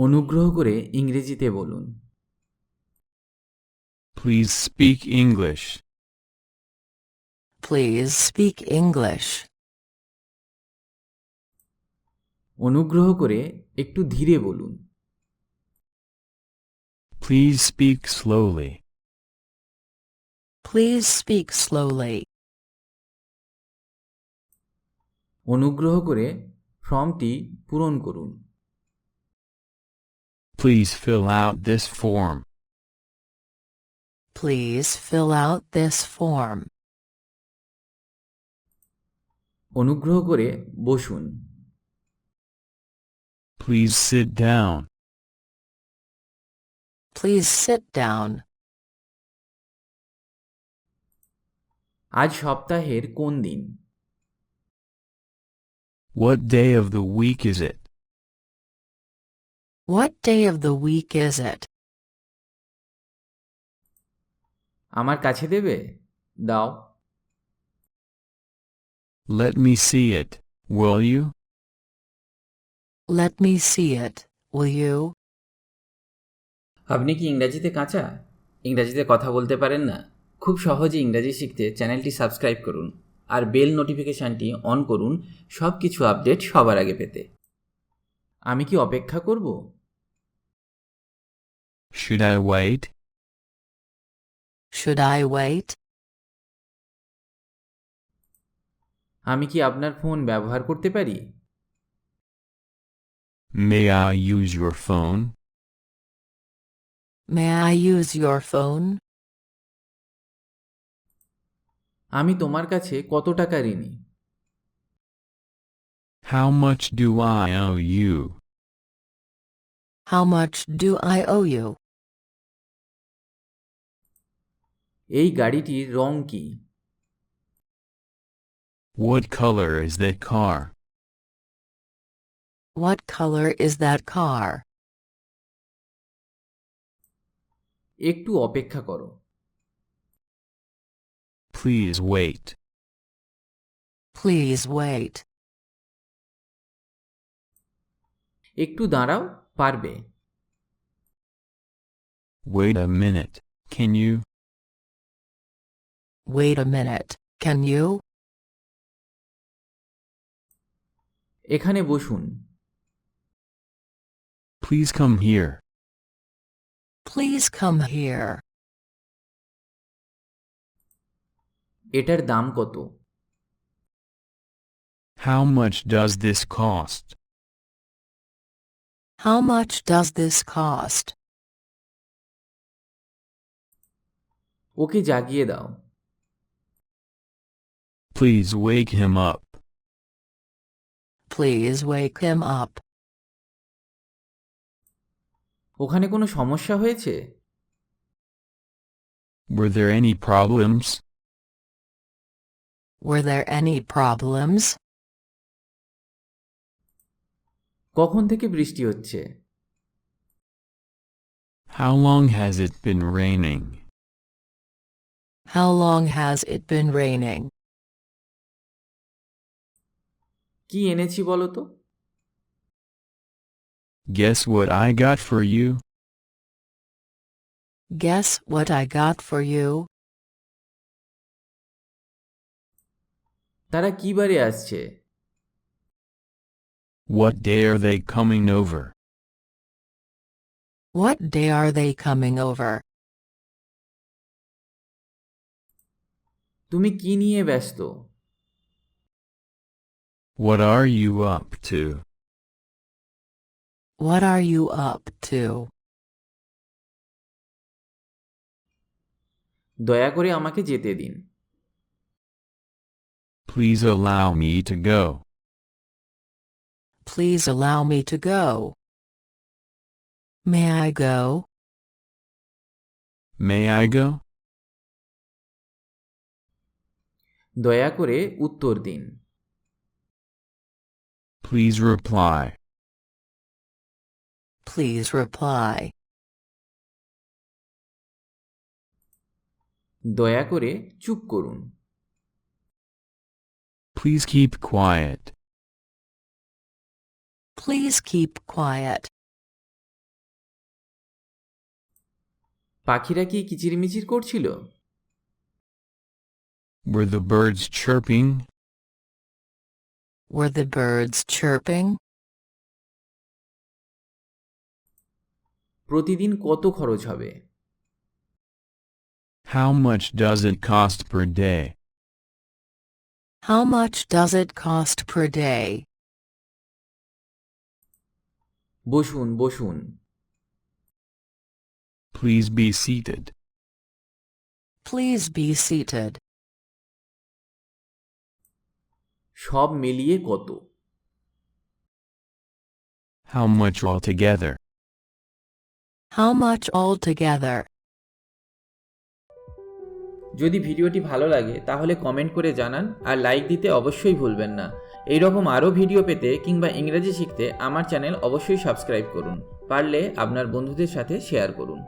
অনুগ্রহ করে ইংরেজিতে বলুন। Please speak English. Please speak English. অনুগ্রহ করে একটু ধীরে বলুন। Please speak slowly. Please speak slowly. অনুগ্রহ করে ফর্মটি পূরণ করুন। Please fill out this form. Please fill out this form. অনুগ্রহ করে বসুন। Please sit down. Please sit down. আজ সপ্তাহের কোন দিন? What day of the week is it? What day of the week is it? আমার কাছে দেবে? দাও। Let me see it, will you? Let me see it, will you? আপনি কি ইংরাজিতে কাঁচা? ইংরাজিতে কথা বলতে পারেন না? খুব সহজে ইংরাজি শিখতে চ্যানেলটি সাবস্ক্রাইব করুন আর বেল নোটিফিকেশানটি অন করুন সব কিছু আপডেট সবার আগে পেতে। আমি কি অপেক্ষা করব? Should I wait? Should I wait? আমি কি আপনার ফোন ব্যবহার করতে পারি? May I use your phone? May I use your phone? আমি তোমার কাছে কত টাকা ঋণী? How much do I owe you? How much do I owe you? এই গাড়িটির রং কি? What color is that car? What color is that car? একটু অপেক্ষা করো। Please wait. Please wait. একটু দাঁড়াও, পারবে। Wait a minute, can you? Wait a minute, can you? এখানে বসুন। Please come here. Please come here. এটার দাম কত? How much does this cost? How much does this cost? ওকে জাগিয়ে দাও। Please wake him up. Please wake him up. ওখানে কোনো সমস্যা হয়েছে? Were there any problems? Were there any problems? কখন থেকে বৃষ্টি হচ্ছে? How long has it been raining? How long has it been raining? কি এনেছি বলো তো? Guess what I got for you? Guess what I got for you? তারা কি বারে আসছে? What day are they coming over? What day are they coming over? তুমি কি নিয়ে ব্যস্ত? What are you up to? What are you up to? দয়া করে আমাকে যেতে দিন। Please allow me to go. Please allow me to go. May I go? May I go? দয়া করে উত্তর দিন। Please reply. Please reply. দয়া করে চুপ করুন। Please keep quiet. Please keep quiet. পাখিরা কি কিচিরমিচির করছিল? Were the birds chirping? Were the birds chirping? প্রতিদিন কত খরচ হবে? How much does it cost per day? How much does it cost per day? বসুন বসুন। Please be seated. Please be seated. সব মিলিয়ে কত? How much altogether? How much altogether? যদি ভিডিওটি ভালো লাগে তাহলে কমেন্ট করে জানান আর লাইক দিতে অবশ্যই ভুলবেন না। এইরকম আরও ভিডিও পেতে কিংবা ইংরেজি শিখতে আমার চ্যানেল অবশ্যই সাবস্ক্রাইব করুন। পারলে আপনার বন্ধুদের সাথে শেয়ার করুন।